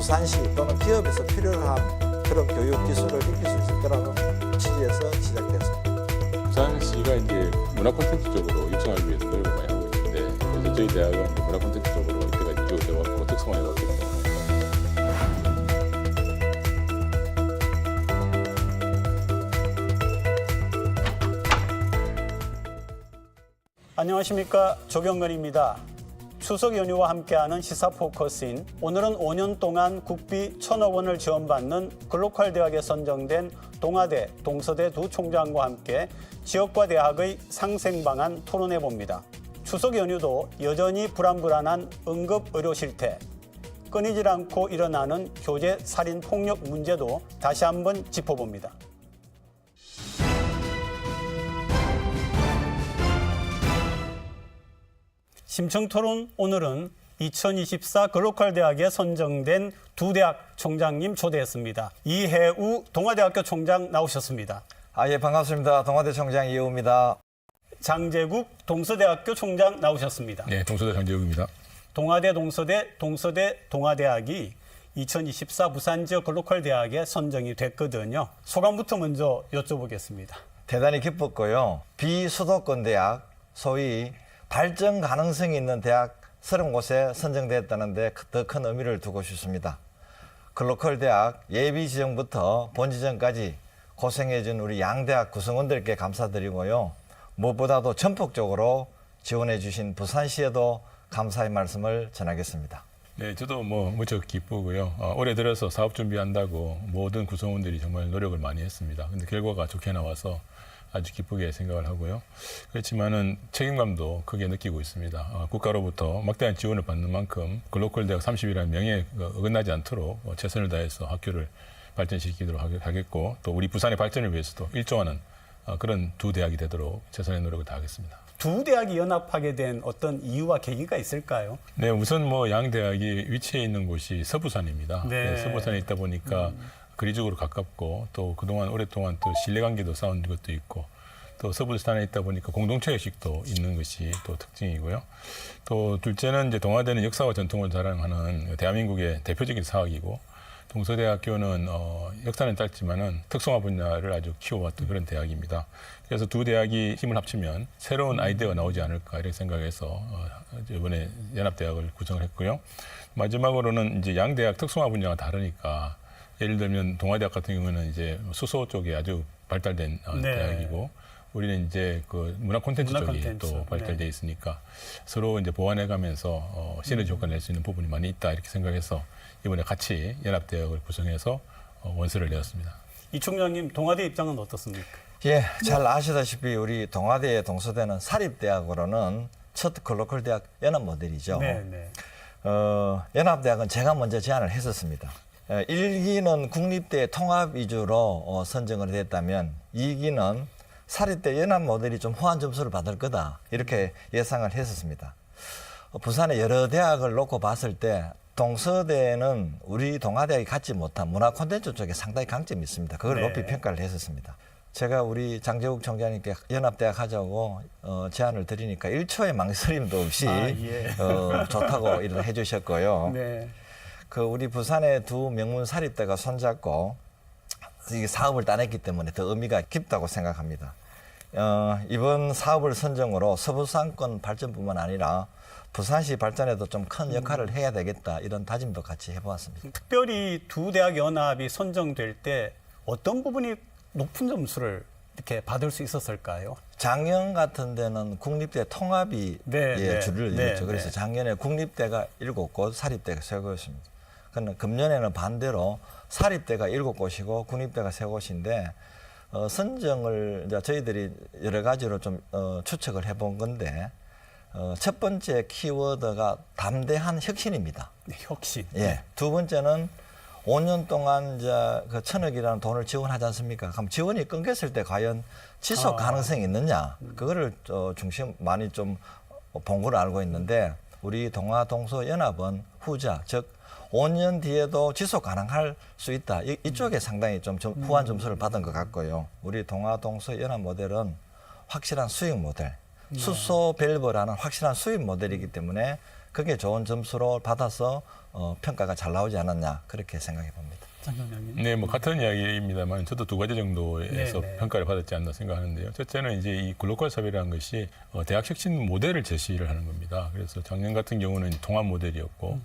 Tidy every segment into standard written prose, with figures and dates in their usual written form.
부산시 또는 기업에서 필요로 한 그런 교육 기술을 익힐 수 있을 거라는 취지에서 시작됐습니다. 부산시가 이제 문화 콘텐츠 쪽으로 육성하기 위해서 노력을 많이 하고 있는데, 그래서 저희 대학은 문화 콘텐츠 쪽으로 이때가 이쪽으로 되어왔고 특성화해왔기 때문에. 안녕하십니까, 조경건입니다. 추석 연휴와 함께하는 시사 포커스인 오늘은 5년 동안 국비 1,000억 원을 지원받는 글로컬 대학에 선정된 동아대, 동서대 두 총장과 함께 지역과 대학의 상생 방안 토론해 봅니다. 추석 연휴도 여전히 불안불안한 응급 의료 실태, 끊이질 않고 일어나는 교제 살인 폭력 문제도 다시 한번 짚어봅니다. 심층토론 오늘은 2024 글로컬 대학에 선정된 두 대학 총장님 초대했습니다. 이해우 동아대학교 총장 나오셨습니다. 예, 반갑습니다. 동아대 총장 이해우입니다. 장재국 동서대학교 총장 나오셨습니다. 네, 동서대 장재욱입니다. 동아대, 동서대, 동아대학이 2024 부산 지역 글로컬 대학에 선정이 됐거든요. 소감부터 먼저 여쭤보겠습니다. 대단히 기뻤고요. 비수도권 대학, 소위 발전 가능성이 있는 대학 30곳에 선정됐다는데 더 큰 의미를 두고 싶습니다. 글로컬 대학 예비 지정부터 본 지정까지 고생해준 우리 양대학 구성원들께 감사드리고요. 무엇보다도 전폭적으로 지원해 주신 부산시에도 감사의 말씀을 전하겠습니다. 네, 저도 무척 기쁘고요. 올해 들어서 사업 준비한다고 모든 구성원들이 정말 노력을 많이 했습니다. 근데 결과가 좋게 나와서 아주 기쁘게 생각을 하고요. 그렇지만은 책임감도 크게 느끼고 있습니다. 국가로부터 막대한 지원을 받는 만큼 글로컬 대학 30이라는 명예에 어긋나지 않도록 최선을 다해서 학교를 발전시키도록 하겠고, 또 우리 부산의 발전을 위해서도 일조하는 그런 두 대학이 되도록 최선의 노력을 다하겠습니다. 두 대학이 연합하게 된 어떤 이유와 계기가 있을까요? 네, 우선 양 대학이 위치해 있는 곳이 서부산입니다. 네. 서부산에 있다 보니까 거리적으로 가깝고, 또 그동안 오랫동안 또 신뢰관계도 쌓은 것도 있고, 또 서부산에 있다 보니까 공동체 의식도 있는 것이 또 특징이고요. 또 둘째는 이제 동아대는 역사와 전통을 자랑하는 대한민국의 대표적인 사학이고, 동서대학교는 역사는 짧지만은 특성화 분야를 아주 키워왔던 그런 대학입니다. 그래서 두 대학이 힘을 합치면 새로운 아이디어가 나오지 않을까 이렇게 생각해서 이번에 연합대학을 구성을 했고요. 마지막으로는 이제 양 대학 특성화 분야가 다르니까, 예를 들면 동아대학 같은 경우는 이제 수소 쪽에 아주 발달된 네. 대학이고, 우리는 이제 그 문화 콘텐츠 쪽이 또 발달돼 있으니까 서로 이제 보완해가면서 시너지 효과를 낼 수 있는 부분이 많이 있다 이렇게 생각해서 이번에 같이 연합대학을 구성해서 원서를 내었습니다. 이 총장님, 동아대 입장은 어떻습니까? 예, 잘 아시다시피 우리 동아대, 동서대는 사립대학으로는 첫 글로컬 대학 연합 모델이죠. 네. 연합대학은 제가 먼저 제안을 했었습니다. 1기는 국립대 통합 위주로 선정을 됐다면 2기는 사립대 연합 모델이 좀 후한 점수를 받을 거다 이렇게 예상을 했었습니다. 부산의 여러 대학을 놓고 봤을 때 동서대는 우리 동아대학이 갖지 못한 문화 콘텐츠 쪽에 상당히 강점이 있습니다. 그걸 네. 높이 평가를 했었습니다. 제가 우리 장재국 총장님께 연합대학 하자고 제안을 드리니까 1초의 망설임도 없이 예. 좋다고 일을 해주셨고요. 네. 그 우리 부산의 두 명문 사립대가 손잡고 이 사업을 따냈기 때문에 더 의미가 깊다고 생각합니다. 이번 사업을 선정으로 서부상권 발전뿐만 아니라 부산시 발전에도 좀 큰 역할을 해야 되겠다 이런 다짐도 같이 해보았습니다. 특별히 두 대학 연합이 선정될 때 어떤 부분이 높은 점수를 이렇게 받을 수 있었을까요? 작년 같은 데는 국립대 통합이 줄을 이뤘죠. 그래서 작년에 국립대가 7곳, 사립대가 3곳입니다. 그런데 금년에는 반대로 사립대가 7곳이고 국립대가 3곳인데 선정을 이제 저희들이 여러 가지로 좀 추측을 해본 건데 첫 번째 키워드가 담대한 혁신입니다. 네, 혁신. 예. 두 번째는 5년 동안 이제 그 1,000억이라는 돈을 지원하지 않습니까? 그럼 지원이 끊겼을 때 과연 지속 가능성이 있느냐? 그거를 많이 좀 본 걸로 알고 있는데 우리 동아동서 연합은 후자, 즉 5년 뒤에도 지속 가능할 수 있다. 이쪽에 상당히 좀 후한 점수를 받은 것 같고요. 우리 동아동서 연합 모델은 확실한 수익 모델, 수소 밸브라는 확실한 수입 모델이기 때문에 그게 좋은 점수로 받아서 평가가 잘 나오지 않았냐 그렇게 생각해 봅니다. 장경장님. 네, 뭐 같은 이야기입니다만 저도 두 가지 정도에서 네, 네. 평가를 받았지 않나 생각하는데요. 첫째는 이제 이 글로컬 섭외라는 것이 대학 혁신 모델을 제시를 하는 겁니다. 그래서 작년 같은 경우는 통합 모델이었고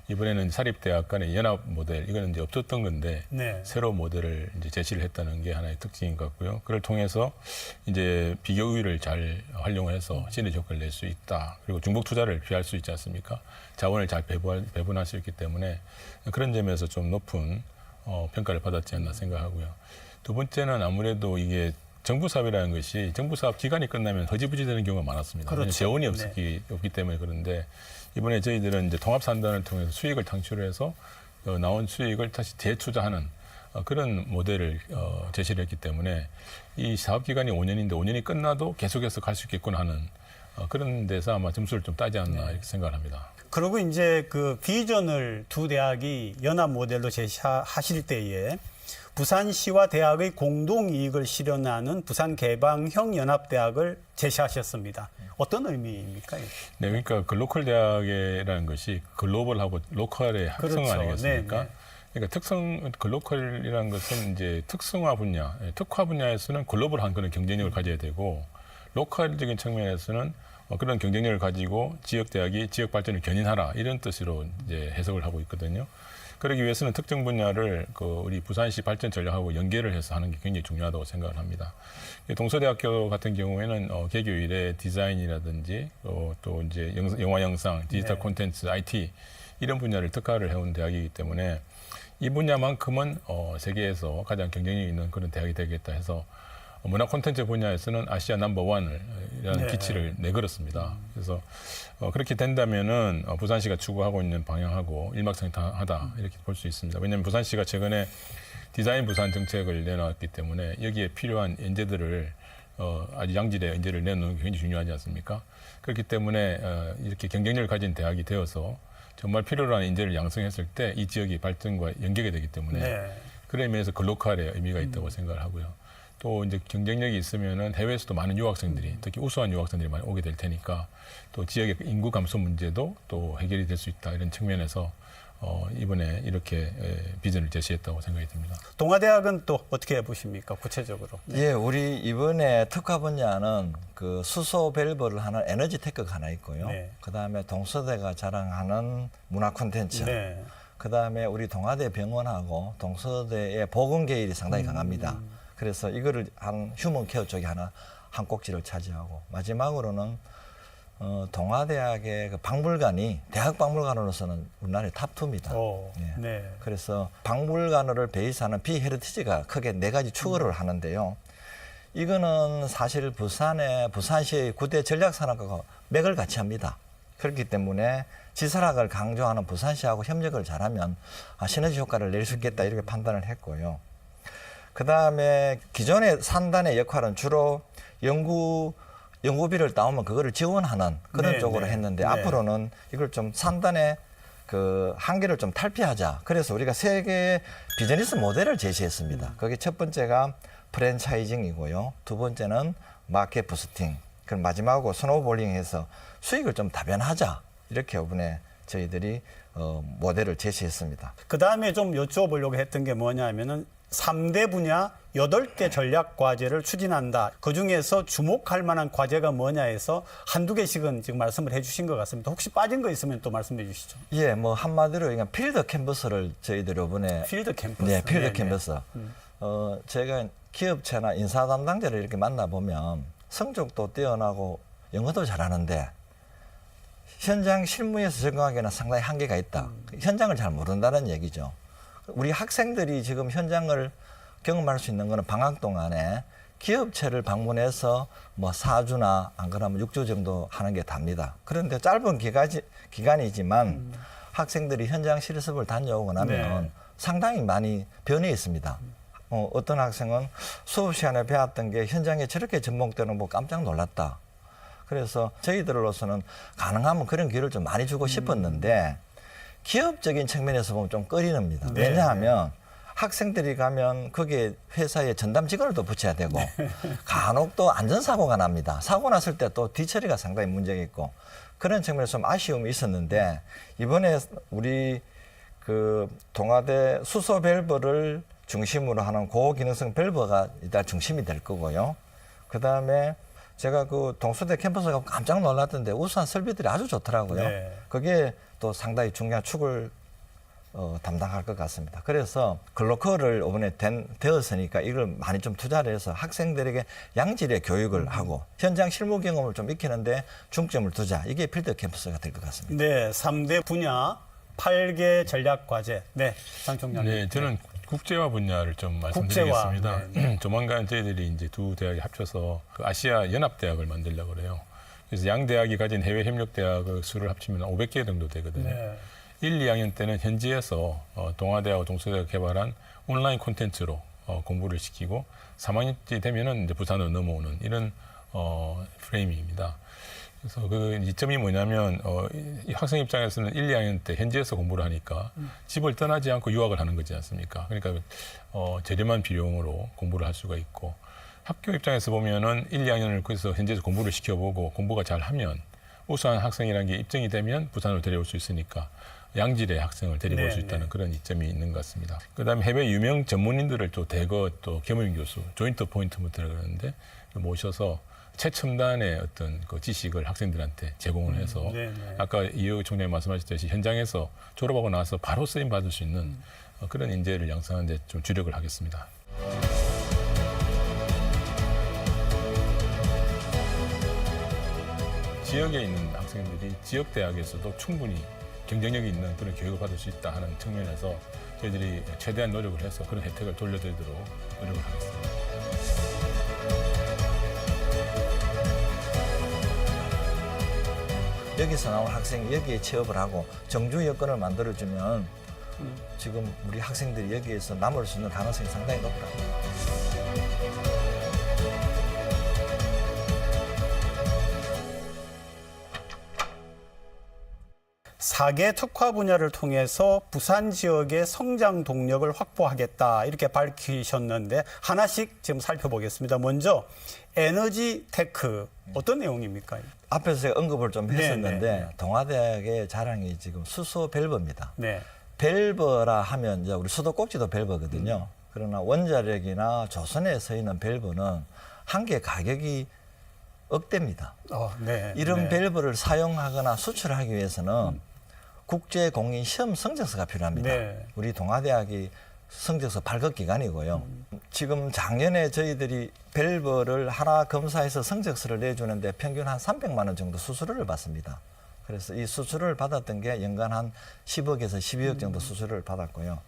이번에는 사립대학 간의 연합 모델, 이거는 이제 없었던 건데 네. 새로 모델을 이제 제시를 했다는 게 하나의 특징인 것 같고요. 그걸 통해서 이제 비교 우위를 잘 활용해서 시너지 효과를 낼 수 있다. 그리고 중복 투자를 피할 수 있지 않습니까? 자원을 잘 배분할 수 있기 때문에 그런 점에서 좀 높은 평가를 받았지 않나 생각하고요. 두 번째는 아무래도 이게 정부 사업이라는 것이 정부 사업 기간이 끝나면 허지부지 되는 경우가 많았습니다. 그렇죠. 재원이 없기 때문에 그런데 이번에 저희들은 이제 통합 산단을 통해서 수익을 창출해서 나온 수익을 다시 재투자하는 그런 모델을 제시를 했기 때문에 이 사업 기간이 5년인데 5년이 끝나도 계속해서 갈 수 있겠구나 하는 그런 데서 아마 점수를 좀 따지 않나 이렇게 생각을 합니다. 그리고 이제 그 비전을 두 대학이 연합 모델로 제시하실 때에 부산시와 대학의 공동 이익을 실현하는 부산개방형 연합대학을 제시하셨습니다. 어떤 의미입니까? 네, 그러니까 글로컬 대학이라는 것이 글로벌하고 로컬의 합성 그렇죠. 아니겠습니까? 네. 그러니까 글로컬이라는 것은 이제 특성화 분야, 특화 분야에서는 글로벌한 그런 경쟁력을 가져야 되고 로컬적인 측면에서는 그런 경쟁력을 가지고 지역 대학이 지역 발전을 견인하라 이런 뜻으로 이제 해석을 하고 있거든요. 그러기 위해서는 특정 분야를 우리 부산시 발전 전략하고 연계를 해서 하는 게 굉장히 중요하다고 생각을 합니다. 동서대학교 같은 경우에는 개교 이래 디자인이라든지 또 이제 영화 영상, 디지털 네. 콘텐츠, IT 이런 분야를 특화를 해온 대학이기 때문에 이 분야만큼은 세계에서 가장 경쟁력 있는 그런 대학이 되겠다 해서 문화 콘텐츠 분야에서는 아시아 넘버원이라는 네. 기치를 내걸었습니다. 그래서 그렇게 된다면은 부산시가 추구하고 있는 방향하고 일맥상통하다 이렇게 볼 수 있습니다. 왜냐하면 부산시가 최근에 디자인 부산 정책을 내놨기 때문에 여기에 필요한 인재들을 아주 양질의 인재를 내놓는 게 굉장히 중요하지 않습니까? 그렇기 때문에 이렇게 경쟁력을 가진 대학이 되어서 정말 필요로 하는 인재를 양성했을 때 이 지역이 발전과 연계가 되기 때문에 네. 그런 의미에서 글로컬의 의미가 있다고 생각을 하고요. 또 이제 경쟁력이 있으면은 해외에서도 많은 유학생들이 특히 우수한 유학생들이 많이 오게 될 테니까 또 지역의 인구 감소 문제도 또 해결이 될 수 있다 이런 측면에서 이번에 이렇게 비전을 제시했다고 생각이 듭니다. 동아대학은 또 어떻게 보십니까? 구체적으로. 예, 우리 이번에 특화 분야는 그 수소 밸브를 하는 에너지 테크가 하나 있고요. 네. 그다음에 동서대가 자랑하는 문화 콘텐츠. 네. 그다음에 우리 동아대 병원하고 동서대의 보건 계열이 상당히 강합니다. 그래서 이거를 한 휴먼 케어 쪽이 하나 한 꼭지를 차지하고 마지막으로는 동아대학의 그 박물관이 대학 박물관으로서는 우리나라의 탑2입니다. 예. 네. 그래서 박물관을 베이스하는 비헤리티지가 크게 네 가지 추구를 하는데요. 이거는 사실 부산시의 9대 전략산업과 맥을 같이 합니다. 그렇기 때문에 지사락을 강조하는 부산시하고 협력을 잘하면 시너지 효과를 낼 수 있겠다 이렇게 판단을 했고요. 그다음에 기존의 산단의 역할은 주로 연구비를 따오면 그거를 지원하는 그런 네, 쪽으로 네. 했는데 네. 앞으로는 이걸 좀 산단의 그 한계를 좀 탈피하자. 그래서 우리가 세 개의 비즈니스 모델을 제시했습니다. 거기 첫 번째가 프랜차이징이고요. 두 번째는 마켓 부스팅. 그럼 마지막으로 스노우볼링해서 수익을 좀 다변하자. 이렇게 이번에 저희들이 모델을 제시했습니다. 그다음에 좀 여쭤보려고 했던 게 뭐냐면은 3대 분야 8개 전략 과제를 추진한다. 그중에서 주목할 만한 과제가 뭐냐 해서 한두 개씩은 지금 말씀을 해 주신 것 같습니다. 혹시 빠진 거 있으면 또 말씀해 주시죠. 예, 뭐 한마디로 그냥 필드 캔버스를 저희들이 이번에 필드 캠퍼스. 네, 필드 네, 네. 캔버스. 제가 기업체나 인사 담당자를 이렇게 만나보면 성적도 뛰어나고 영어도 잘하는데 현장 실무에서 적응하기에는 상당히 한계가 있다. 현장을 잘 모른다는 얘기죠. 우리 학생들이 지금 현장을 경험할 수 있는 거는 방학 동안에 기업체를 방문해서 뭐 4주나 안 그러면 6주 정도 하는 게 답니다. 그런데 짧은 기간이지만 학생들이 현장 실습을 다녀오고 나면 네. 상당히 많이 변해 있습니다. 어떤 학생은 수업 시간에 배웠던 게 현장에 저렇게 접목되는 거 깜짝 놀랐다. 그래서 저희들로서는 가능하면 그런 기회를 좀 많이 주고 싶었는데 기업적인 측면에서 보면 좀 꺼리는니다. 네. 왜냐하면 학생들이 가면 거기에 회사에 전담 직원을 또 붙여야 되고 간혹 또 안전사고가 납니다. 사고 났을 때 또 뒤처리가 상당히 문제가 있고 그런 측면에서 좀 아쉬움이 있었는데 이번에 우리 그 동아대 수소 밸브를 중심으로 하는 고기능성 밸브가 일단 중심이 될 거고요. 그 다음에 제가 그 동수대 캠퍼스 가고 깜짝 놀랐던데 우수한 설비들이 아주 좋더라고요. 네. 그게 또 상당히 중요한 축을 담당할 것 같습니다. 그래서 글로컬을 이번에 되었으니까 이걸 많이 좀 투자를 해서 학생들에게 양질의 교육을 하고 현장 실무 경험을 좀 익히는데 중점을 두자. 이게 필드 캠퍼스가 될 것 같습니다. 네, 3대 분야 8개 전략 과제. 네, 장 총장님. 네, 저는 국제화 분야를 좀 말씀드리겠습니다. 네. 조만간 저희들이 이제 두 대학이 합쳐서 그 아시아 연합대학을 만들려고 그래요. 그래서 양 대학이 가진 해외 협력 대학의 수를 합치면 500개 정도 되거든요. 네. 1, 2학년 때는 현지에서 동아대하고 동서대가 개발한 온라인 콘텐츠로 공부를 시키고 3학년쯤 되면은 이제 부산으로 넘어오는 이런 프레임입니다. 그래서 그 이점이 뭐냐면 이 학생 입장에서는 1, 2학년 때 현지에서 공부를 하니까 집을 떠나지 않고 유학을 하는 거지 않습니까? 그러니까 저렴한 비용으로 공부를 할 수가 있고 학교 입장에서 보면은 1, 2학년을 그래서 현지에서 공부를 시켜보고 공부가 잘하면 우수한 학생이라는 게 입증이 되면 부산으로 데려올 수 있으니까 양질의 학생을 데려올 수 있다는 그런 이점이 있는 것 같습니다. 그다음에 해외 유명 전문인들을 또 대거 또 겸임 교수, 조인트 포인트먼트라고 그러는데 모셔서 최첨단의 어떤 그 지식을 학생들한테 제공을 해서 아까 이호 총장님 말씀하셨듯이 현장에서 졸업하고 나서 바로 쓰임 받을 수 있는 그런 인재를 양성하는 데 좀 주력을 하겠습니다. 지역에 있는 학생들이 지역 대학에서도 충분히 경쟁력이 있는 그런 교육을 받을 수 있다 하는 측면에서 저희들이 최대한 노력을 해서 그런 혜택을 돌려드리도록 노력을 하겠습니다. 여기서 나온 학생이 여기에 취업을 하고 정주 여건을 만들어주면 지금 우리 학생들이 여기에서 남을 수 있는 가능성이 상당히 높다. 사 개 특화 분야를 통해서 부산 지역의 성장 동력을 확보하겠다 이렇게 밝히셨는데 하나씩 지금 살펴보겠습니다. 먼저 에너지 테크 어떤 내용입니까? 앞에서 제가 언급을 좀 했었는데 네. 동아대학의 자랑이 지금 수소 밸브입니다. 네. 밸브라 하면 이제 우리 수도꼭지도 밸브거든요. 그러나 원자력이나 조선에 서 있는 밸브는 한 개 가격이 억대입니다. 네. 이런 네. 밸브를 사용하거나 수출하기 위해서는 국제 공인 시험 성적서가 필요합니다. 네. 우리 동아대학이 성적서 발급 기관이고요. 지금 작년에 저희들이 밸브를 하나 검사해서 성적서를 내주는데 평균 한 300만 원 정도 수수료를 받습니다. 그래서 이 수수료를 받았던 게 연간 한 10억에서 12억 정도 수수료를 받았고요.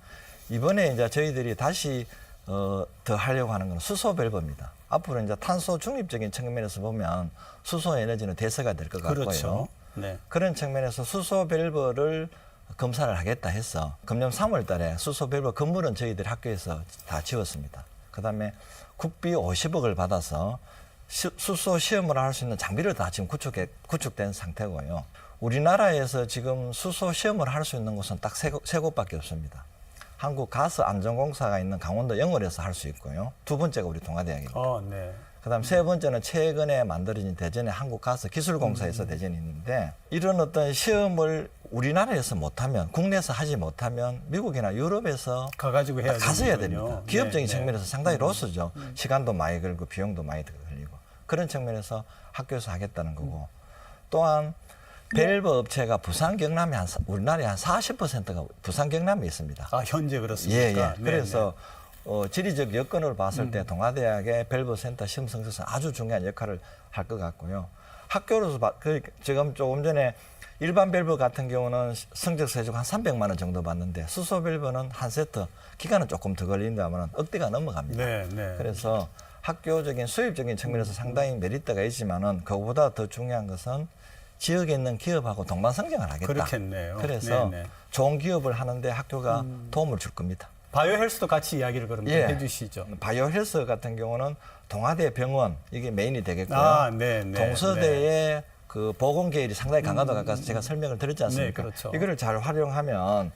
이번에 이제 저희들이 다시 더 하려고 하는 건 수소 밸브입니다. 앞으로 이제 탄소 중립적인 측면에서 보면 수소 에너지는 대세가 될 것 같고요. 그렇죠. 네. 그런 측면에서 수소 밸브를 검사를 하겠다 해서 금년 3월 달에 수소 밸브 건물은 저희들 학교에서 다 지었습니다. 그다음에 국비 50억을 받아서 수소 시험을 할 수 있는 장비를 다 지금 구축된 상태고요. 우리나라에서 지금 수소 시험을 할 수 있는 곳은 딱 세 곳밖에 없습니다. 한국가스안전공사가 있는 강원도 영월에서 할 수 있고요. 두 번째가 우리 동아대학입니다. 네. 그다음 세 번째는 최근에 만들어진 대전의 한국가스기술공사에서 대전이 있는데 이런 어떤 시험을 우리나라에서 못하면 국내에서 하지 못하면 미국이나 유럽에서 가가지고 해야 가서 해야 되는군요. 됩니다. 기업적인 네, 측면에서 상당히 로스죠. 시간도 많이 걸리고 비용도 많이 들고 그런 측면에서 학교에서 하겠다는 거고 또한 밸브 업체가 부산 경남에 우리나라의 한 40%가 부산 경남에 있습니다. 현재 그렇습니까? 예. 네, 그래서 지리적 여건을 봤을 때 동아대학의 밸브 센터 시험 성적은 아주 중요한 역할을 할 것 같고요. 학교로서 지금 조금 전에 일반 밸브 같은 경우는 성적서 해주고 한 300만 원 정도 받는데 수소 밸브는 한 세트 기간은 조금 더 걸린다면 억대가 넘어갑니다. 네. 그래서 학교적인 수입적인 측면에서 상당히 메리트가 있지만은 그보다 더 중요한 것은 지역에 있는 기업하고 동반성장을 하겠다. 그렇겠네요. 그래서 네네. 좋은 기업을 하는데 학교가 도움을 줄 겁니다. 바이오 헬스도 같이 이야기를 그럼 좀 해주시죠. 바이오 헬스 같은 경우는 동아대 병원 이게 메인이 되겠고요. 네. 동서대의 그 보건계열이 상당히 강화도가 가서 제가 설명을 드렸지 않습니까? 네, 그렇죠. 이거를 잘 활용하면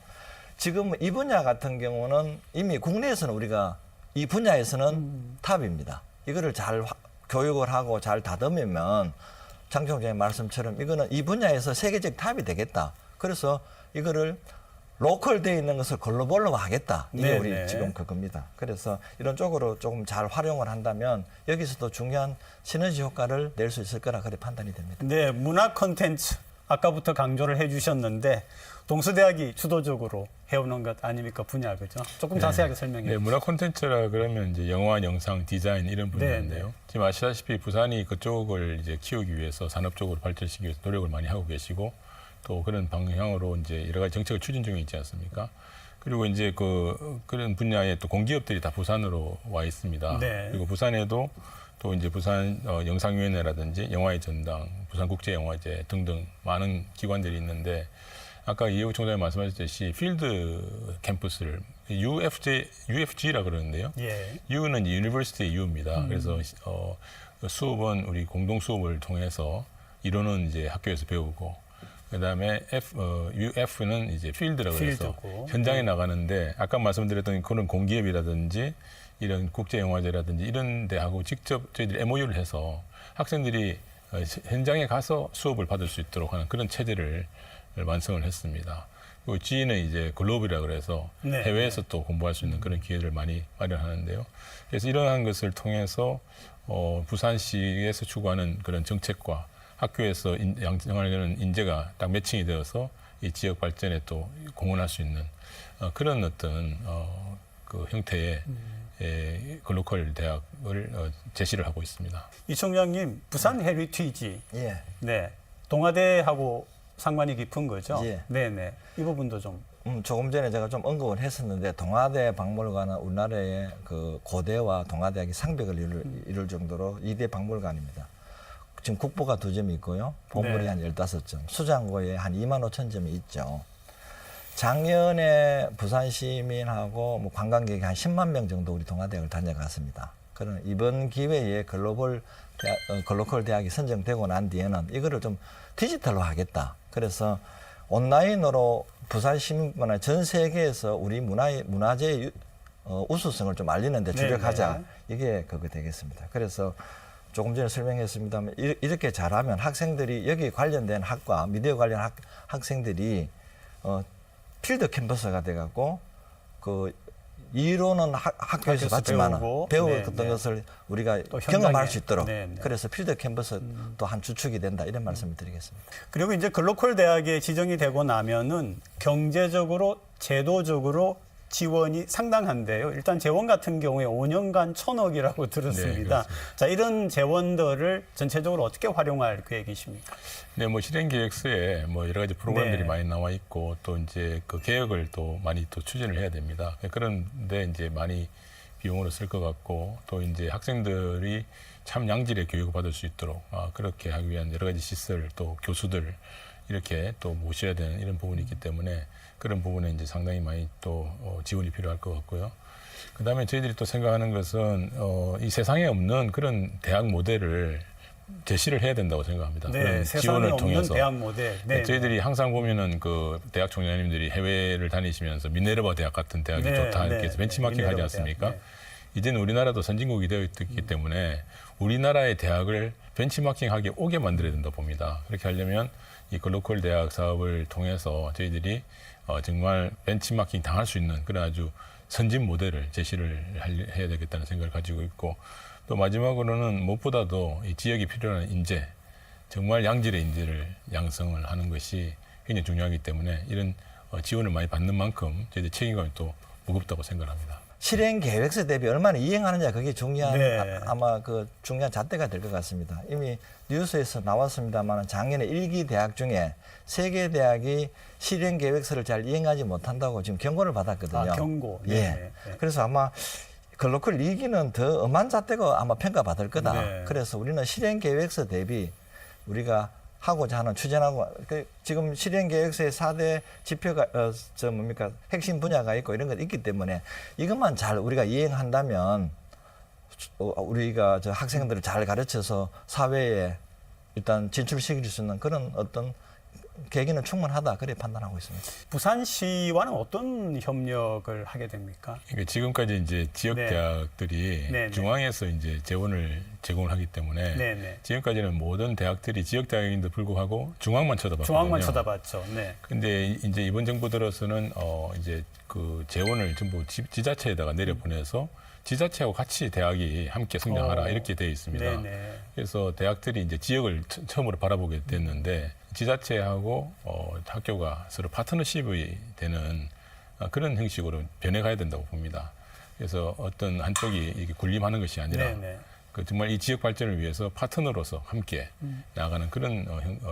지금 이 분야 같은 경우는 이미 국내에서는 우리가 이 분야에서는 탑입니다. 이거를 잘 교육을 하고 잘 다듬으면 장 총장의 말씀처럼 이거는 이 분야에서 세계적 탑이 되겠다. 그래서 이거를 로컬되어 있는 것을 글로벌로 하겠다. 이게 네네. 우리 지금 그겁니다. 그래서 이런 쪽으로 조금 잘 활용을 한다면 여기서도 중요한 시너지 효과를 낼 수 있을 거라 그렇게 판단이 됩니다. 네, 문화 콘텐츠 아까부터 강조를 해주셨는데 동서대학이 주도적으로 해오는 것 아닙니까 분야 그죠? 조금 자세하게 설명해 네, 주시죠. 문화 콘텐츠라 그러면 이제 영화, 영상, 디자인 이런 분야인데요. 네. 지금 아시다시피 부산이 그쪽을 이제 키우기 위해서 산업적으로 발전시키기 위해서 노력을 많이 하고 계시고 또 그런 방향으로 이제 여러 가지 정책을 추진 중에 있지 않습니까? 그리고 이제 그런 분야에 또 공기업들이 다 부산으로 와 있습니다. 네. 그리고 부산에도 또 이제 부산 영상위원회라든지 영화의 전당, 부산국제영화제 등등 많은 기관들이 있는데 아까 이해우 총장님 말씀하셨듯이 필드 캠퍼스를 UFG라 그러는데요. 예. U는 유니버시티의 U입니다. 그래서 수업은 우리 공동 수업을 통해서 이론은 이제 학교에서 배우고 그다음에 UF는 이제 필드라고 해서 필드고. 현장에 나가는데 아까 말씀드렸던 그런 공기업이라든지 이런 국제영화제라든지 이런 데하고 직접 저희들이 MOU를 해서 학생들이 현장에 가서 수업을 받을 수 있도록 하는 그런 체제를 완성을 했습니다. 그리고 G는 이제 글로벌이라 그래서 네. 해외에서 또 공부할 수 있는 그런 기회를 많이 마련하는데요. 그래서 이러한 것을 통해서 부산시에서 추구하는 그런 정책과 학교에서 양성하는 인재가 딱 매칭이 되어서 이 지역 발전에 또 공헌할 수 있는 그런 어떤 그 형태의 글로컬 대학을 제시를 하고 있습니다. 이 총장님 부산 헤리티지 예. 네 동아대하고 상관이 깊은 거죠? 예. 네네 이 부분도 좀 조금 전에 제가 좀 언급을 했었는데 동아대 박물관은 우리나라의 그 고대와 동아대학이 상벽을 이룰 정도로 2대 박물관입니다. 지금 국보가 2점 있고요. 보물이 네. 한 15점, 수장고에 한 2만 5천 점이 있죠. 작년에 부산 시민하고 뭐 관광객이 한 10만 명 정도 우리 동아대학을 다녀갔습니다. 그러나 이번 기회에 글로컬 대학이 선정되고 난 뒤에는 이거를 좀 디지털로 하겠다. 그래서 온라인으로 부산 시민뿐만 아니라 전 세계에서 우리 문화재의 우수성을 좀 알리는 데 주력하자. 이게 그거 되겠습니다. 그래서 조금 전에 설명했습니다만 이렇게 잘하면 학생들이 여기 관련된 학과, 미디어 관련 학생들이 필드 캠퍼스가 돼갖고 그 이론은 학교에서 받지만 배웠던 것을 우리가 경험할 수 있도록 그래서 필드 캠퍼스 또 한 주축이 된다 이런 말씀을 드리겠습니다. 그리고 이제 글로컬 대학에 지정이 되고 나면은 경제적으로 제도적으로 지원이 상당한데요. 일단 재원 같은 경우에 5년간 1,000억이라고 들었습니다. 네, 자, 이런 재원들을 전체적으로 어떻게 활용할 계획이십니까? 네, 뭐 실행계획서에 뭐 여러 가지 프로그램들이 네. 많이 나와 있고 또 이제 그 개혁을 또 많이 또 추진을 해야 됩니다. 그런데 이제 많이 비용으로 쓸 것 같고 또 이제 학생들이 참 양질의 교육을 받을 수 있도록 그렇게 하기 위한 여러 가지 시설 또 교수들 이렇게 또 모셔야 되는 이런 부분이 있기 때문에 그런 부분에 이제 상당히 많이 또 지원이 필요할 것 같고요. 그다음에 저희들이 또 생각하는 것은 이 세상에 없는 그런 대학 모델을 제시를 해야 된다고 생각합니다. 네, 그런 세상에 지원을 없는 통해서 대학 모델. 네. 저희들이 항상 보면은 그 대학 총장님들이 해외를 다니시면서 미네르바 대학 같은 대학이 네, 좋다 이렇게 네, 해서 벤치마킹 하지 미네르바 않습니까? 대학, 이제는 우리나라도 선진국이 되어 있기 때문에 우리나라의 대학을 벤치마킹하게 오게 만들어야 된다 봅니다. 그렇게 하려면 이 글로컬 대학 사업을 통해서 저희들이 정말 벤치마킹 당할 수 있는 그런 아주 선진 모델을 제시를 해야 되겠다는 생각을 가지고 있고 또 마지막으로는 무엇보다도 이 지역이 필요한 인재, 정말 양질의 인재를 양성을 하는 것이 굉장히 중요하기 때문에 이런 지원을 많이 받는 만큼 저희들 책임감이 또 무겁다고 생각합니다. 실행 계획서 대비 얼마나 이행하느냐 그게 중요한 네. 아마 그 중요한 잣대가 될 것 같습니다. 이미 뉴스에서 나왔습니다만 작년에 1기 대학 중에 3개 대학이 실행 계획서를 잘 이행하지 못한다고 지금 경고를 받았거든요. 경고. 예. 네. 그래서 아마 글로컬 2기는 더 엄한 잣대가 아마 평가받을 거다. 네. 그래서 우리는 실행 계획서 대비 우리가 하고자 하는 추진하고 지금 실행 계획서에 4대 지표가 핵심 분야가 있고 이런 것 있기 때문에 이것만 잘 우리가 이행한다면 우리가 저 학생들을 잘 가르쳐서 사회에 일단 진출시킬 수 있는 그런 어떤 계기는 충분하다 그렇게 판단하고 있습니다. 부산시와는 어떤 협력을 하게 됩니까? 그러니까 지금까지 이제 지역 네. 대학들이 네, 네. 중앙에서 이제 재원을 제공을 하기 때문에 네네. 지금까지는 모든 대학들이 지역 대학인도 불구하고 중앙만 쳐다봤거든요. 중앙만 쳐다봤죠. 네. 근데 이제 이번 정부 들어서는 이제 그 재원을 전부 지자체에다가 내려보내서 지자체하고 같이 대학이 함께 성장하라 이렇게 되어 있습니다. 네네. 그래서 대학들이 이제 지역을 처음으로 바라보게 됐는데 지자체하고 학교가 서로 파트너십이 되는 그런 형식으로 변해가야 된다고 봅니다. 그래서 어떤 한쪽이 이게 군림하는 것이 아니라 네네. 그 정말 이 지역 발전을 위해서 파트너로서 함께 나아가는 그런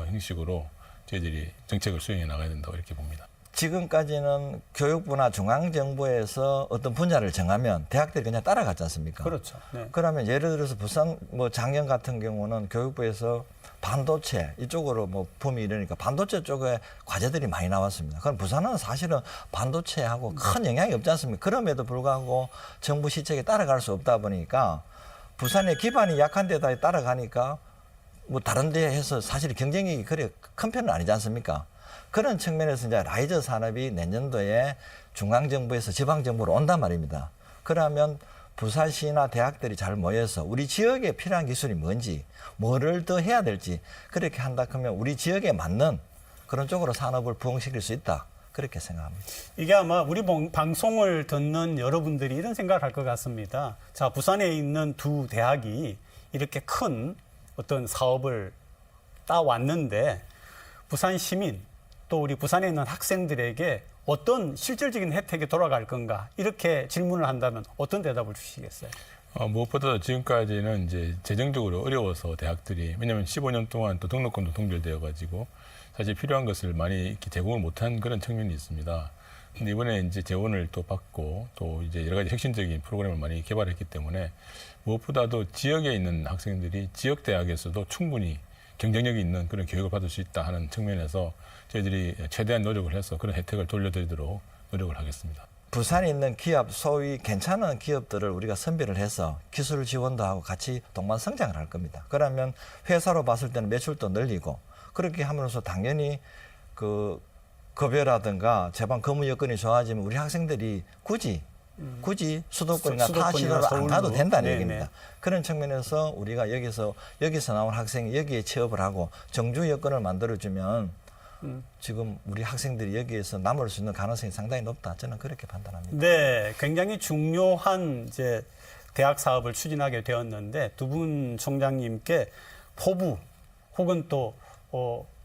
형식으로 저희들이 정책을 수행해 나가야 된다고 이렇게 봅니다. 지금까지는 교육부나 중앙정부에서 어떤 분야를 정하면 대학들이 그냥 따라갔지 않습니까? 그렇죠. 네. 그러면 예를 들어서 부산 뭐 작년 같은 경우는 교육부에서 반도체 이쪽으로 뭐 붐이 이러니까 반도체 쪽에 과제들이 많이 나왔습니다. 그럼 부산은 사실은 반도체하고 큰 영향이 없지 않습니까? 그럼에도 불구하고 정부 시책에 따라갈 수 없다 보니까 부산의 기반이 약한 데다 따라가니까 뭐 다른 데 해서 사실 경쟁력이 그리 큰 편은 아니지 않습니까? 그런 측면에서 이제 라이저 산업이 내년도에 중앙정부에서 지방정부로 온단 말입니다. 그러면 부산시나 대학들이 잘 모여서 우리 지역에 필요한 기술이 뭔지, 뭐를 더 해야 될지 그렇게 한다 그러면 우리 지역에 맞는 그런 쪽으로 산업을 부흥시킬 수 있다. 그렇게 생각합니다. 이게 아마 우리 방송을 듣는 여러분들이 이런 생각을 할 것 같습니다. 자, 부산에 있는 두 대학이 이렇게 큰 어떤 사업을 따왔는데 부산 시민 또 우리 부산에 있는 학생들에게 어떤 실질적인 혜택이 돌아갈 건가 이렇게 질문을 한다면 어떤 대답을 주시겠어요? 무엇보다 지금까지는 이제 재정적으로 어려워서 대학들이 왜냐하면 15년 동안 또 등록금도 동결되어 가지고 사실 필요한 것을 많이 이렇게 제공을 못한 그런 측면이 있습니다. 근데 이번에 이제 재원을 또 받고 또 이제 여러 가지 혁신적인 프로그램을 많이 개발했기 때문에 무엇보다도 지역에 있는 학생들이 지역 대학에서도 충분히 경쟁력이 있는 그런 교육을 받을 수 있다 하는 측면에서 저희들이 최대한 노력을 해서 그런 혜택을 돌려드리도록 노력을 하겠습니다. 부산에 있는 기업, 소위 괜찮은 기업들을 우리가 선별을 해서 기술 지원도 하고 같이 동반 성장을 할 겁니다. 그러면 회사로 봤을 때는 매출도 늘리고 그렇게 함으로써 당연히 그 급여라든가 제방 근무 여건이 좋아지면 우리 학생들이 굳이 수도권이나 타 시도로 안 가도 된다는 네네. 얘기입니다. 그런 측면에서 우리가 여기서 나온 학생이 여기에 취업을 하고 정주 여건을 만들어주면 지금 우리 학생들이 여기에서 남을 수 있는 가능성이 상당히 높다. 저는 그렇게 판단합니다. 네, 굉장히 중요한 이제 대학 사업을 추진하게 되었는데 두 분 총장님께 포부 혹은 또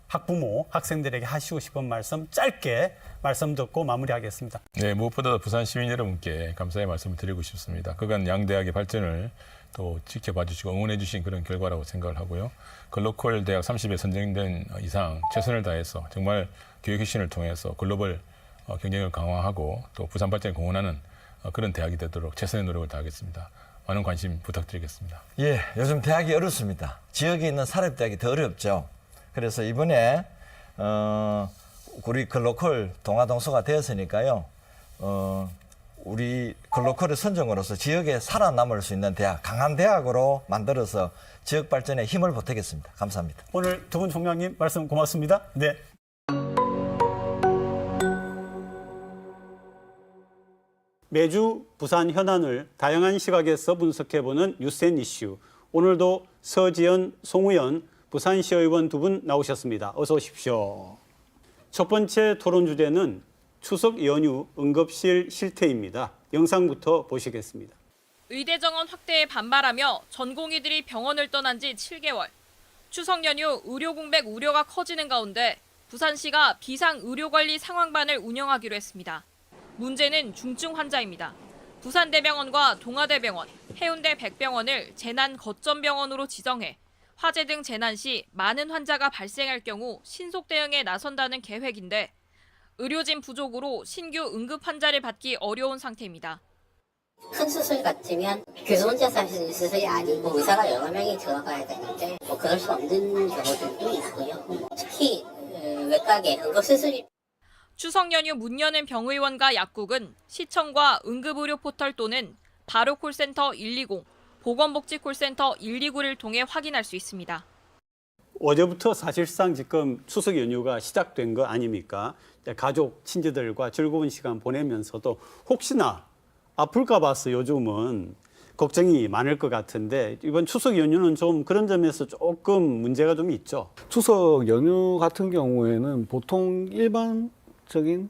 학부모, 학생들에게 하시고 싶은 말씀 짧게 말씀 듣고 마무리하겠습니다. 네, 무엇보다 부산 시민 여러분께 감사의 말씀을 드리고 싶습니다. 그간 양대학의 발전을 또 지켜봐 주시고 응원해 주신 그런 결과라고 생각을 하고요. 글로컬 대학 30에 선정된 이상 최선을 다해서 정말 교육 혁신을 통해서 글로벌 경쟁력을 강화하고 또 부산 발전에 공헌하는 그런 대학이 되도록 최선의 노력을 다하겠습니다. 많은 관심 부탁드리겠습니다. 예, 요즘 대학이 어렵습니다. 지역에 있는 사립대학이 더 어렵죠. 그래서 이번에 우리 글로컬 동아동서가 되었으니까요. 우리 글로컬을 선정으로서 지역에 살아남을 수 있는 대학, 강한 대학으로 만들어서 지역 발전에 힘을 보태겠습니다. 감사합니다. 오늘 두 분 총장님 말씀 고맙습니다. 네. 매주 부산 현안을 다양한 시각에서 분석해보는 뉴스앤 이슈. 오늘도 서지연, 송우연 부산시의원 두 분 나오셨습니다. 어서 오십시오. 첫 번째 토론 주제는 추석 연휴 응급실 실태입니다. 영상부터 보시겠습니다. 의대 정원 확대에 반발하며 전공의들이 병원을 떠난 지 7개월. 추석 연휴 의료 공백 우려가 커지는 가운데 부산시가 비상의료관리 상황반을 운영하기로 했습니다. 문제는 중증 환자입니다. 부산대병원과 동아대병원, 해운대 백병원을 재난 거점병원으로 지정해 화재 등 재난 시 많은 환자가 발생할 경우 신속 대응에 나선다는 계획인데 의료진 부족으로 신규 응급 환자를 받기 어려운 상태입니다. 큰 수술 같으면 교수 혼자서 할 수 있는 수술이 아니고 의사가 여러 명이 들어가야 되는데 그럴 수 없는 경우들도 있고요. 특히 외과계 응급수술이 추석 연휴 문 여는 병의원과 약국은 시청과 응급의료 포털 또는 바로 콜센터 120, 보건복지 콜센터 129를 통해 확인할 수 있습니다. 어제부터 사실상 지금 추석 연휴가 시작된 거 아닙니까? 가족, 친지들과 즐거운 시간 보내면서도 혹시나 아플까 봐서 요즘은 걱정이 많을 것 같은데 이번 추석 연휴는 좀 그런 점에서 조금 문제가 좀 있죠. 추석 연휴 같은 경우에는 보통 일반적인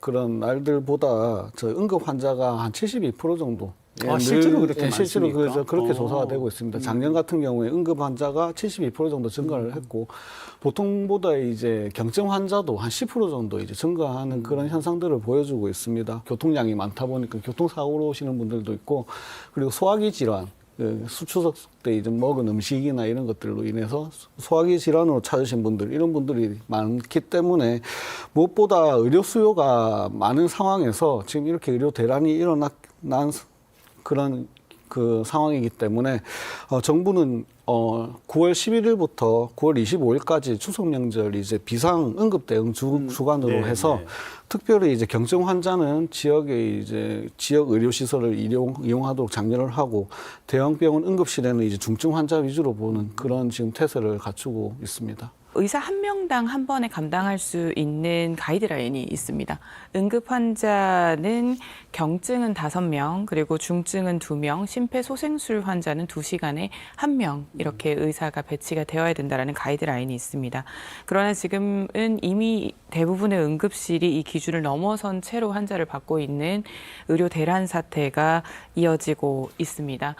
그런 날들보다 응급 환자가 한 72% 정도. 실제로 그렇게 실제로 많습니까? 그렇게 조사가 되고 있습니다. 작년 같은 경우에 응급 환자가 72% 정도 증가를 했고 보통보다 이제 경증 환자도 한 10% 정도 이제 증가하는 그런 현상들을 보여주고 있습니다. 교통량이 많다 보니까 교통사고로 오시는 분들도 있고 그리고 소화기 질환. 수추석 때 이제 먹은 음식이나 이런 것들로 인해서 소화기 질환으로 찾으신 분들 이런 분들이 많기 때문에 무엇보다 의료 수요가 많은 상황에서 지금 이렇게 의료 대란이 일어난 그런 그 상황이기 때문에 정부는 9월 11일부터 9월 25일까지 추석 명절 이제 비상 응급 대응 주간으로 네, 해서 네. 특별히 이제 경증 환자는 지역의 이제 지역 의료 시설을 이용하도록 장려를 하고 대형병원 응급실에는 이제 중증 환자 위주로 보는 그런 지금 태세를 갖추고 있습니다. 의사 한 명당 한 번에 감당할 수 있는 가이드라인이 있습니다. 응급 환자는 경증은 5명, 그리고 중증은 2명, 심폐소생술 환자는 2시간에 1명 이렇게 의사가 배치가 되어야 된다는 가이드라인이 있습니다. 그러나 지금은 이미 대부분의 응급실이 이 기준을 넘어선 채로 환자를 받고 있는 의료 대란 사태가 이어지고 있습니다.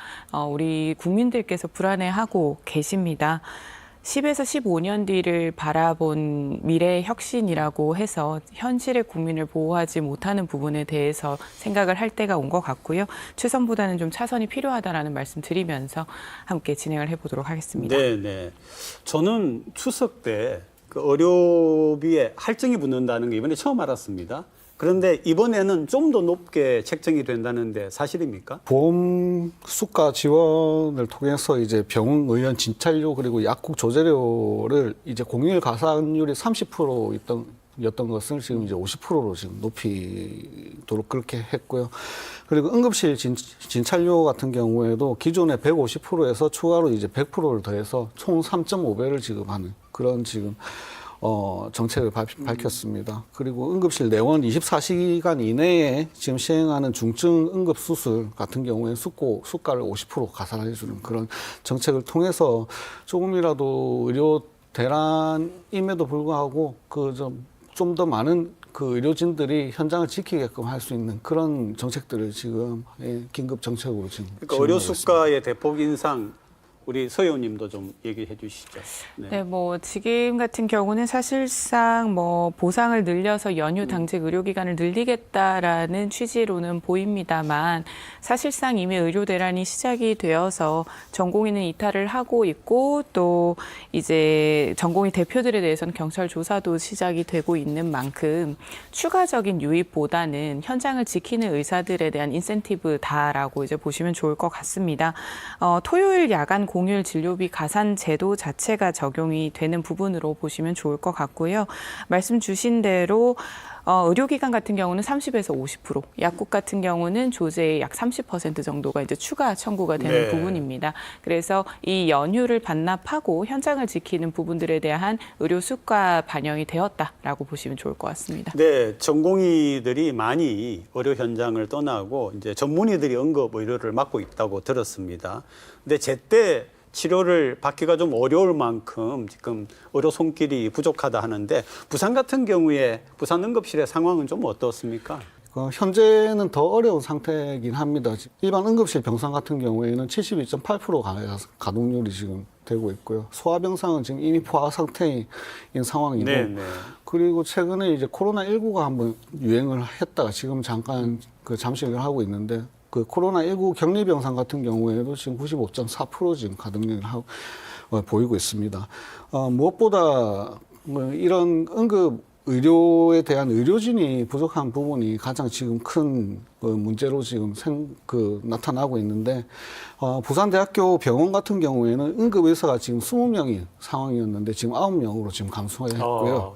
우리 국민들께서 불안해하고 계십니다. 10에서 15년 뒤를 바라본 미래 혁신이라고 해서 현실의 국민을 보호하지 못하는 부분에 대해서 생각을 할 때가 온 것 같고요. 최선보다는 좀 차선이 필요하다라는 말씀 드리면서 함께 진행을 해보도록 하겠습니다. 네. 저는 추석 때 그 의료비에 할증이 붙는다는 거 이번에 처음 알았습니다. 그런데 이번에는 좀 더 높게 책정이 된다는데 사실입니까? 보험 수가 지원을 통해서 이제 병원 의원 진찰료 그리고 약국 조제료를 이제 공휴일 가산율이 30% 였던 것을 지금 이제 50%로 지금 높이도록 그렇게 했고요. 그리고 응급실 진찰료 같은 경우에도 기존의 150%에서 추가로 이제 100%를 더해서 총 3.5배를 지급하는 그런 지금 정책을 밝혔습니다. 그리고 응급실 내원 24시간 이내에 지금 시행하는 중증 응급 수술 같은 경우에 수가를 50% 가산해주는 그런 정책을 통해서 조금이라도 의료 대란임에도 불구하고 좀 더 많은 그 의료진들이 현장을 지키게끔 할 수 있는 그런 정책들을 지금 긴급 정책으로 지금. 그러니까 의료 수가의 대폭 인상. 우리 서 의원님도 좀 얘기해 주시죠. 네, 지금 같은 경우는 사실상 보상을 늘려서 연휴 당직 의료기간을 늘리겠다라는 취지로는 보입니다만 사실상 이미 의료 대란이 시작이 되어서 전공의는 이탈을 하고 있고 또 이제 전공의 대표들에 대해서는 경찰 조사도 시작이 되고 있는 만큼 추가적인 유입보다는 현장을 지키는 의사들에 대한 인센티브다라고 이제 보시면 좋을 것 같습니다. 토요일 야간 공휴일 진료비 가산 제도 자체가 적용이 되는 부분으로 보시면 좋을 것 같고요. 말씀 주신 대로 의료기관 같은 경우는 30에서 50%, 약국 같은 경우는 조제의 약 30% 정도가 이제 추가 청구가 되는 부분입니다. 그래서 이 연휴를 반납하고 현장을 지키는 부분들에 대한 의료 수가 반영이 되었다라고 보시면 좋을 것 같습니다. 네, 전공의들이 많이 의료 현장을 떠나고 이제 전문의들이 응급 의료를 맡고 있다고 들었습니다. 근데 제때 치료를 받기가 좀 어려울 만큼 지금 의료 손길이 부족하다 하는데 부산 같은 경우에 부산 응급실의 상황은 좀 어떻습니까? 현재는 더 어려운 상태이긴 합니다. 일반 응급실 병상 같은 경우에는 72.8% 가동률이 지금 되고 있고요. 소아병상은 지금 이미 포화 상태인 상황이고 그리고 최근에 이제 코로나19가 한번 유행을 했다가 지금 잠깐 잠식을 하고 있는데 그 코로나19 격리병상 같은 경우에도 지금 95.4% 지금 가동률을 보이고 있습니다. 무엇보다 이런 응급 의료에 대한 의료진이 부족한 부분이 가장 지금 큰 문제로 지금 나타나고 있는데 부산대학교 병원 같은 경우에는 응급의사가 지금 20명인 상황이었는데 지금 9명으로 지금 감소했고요.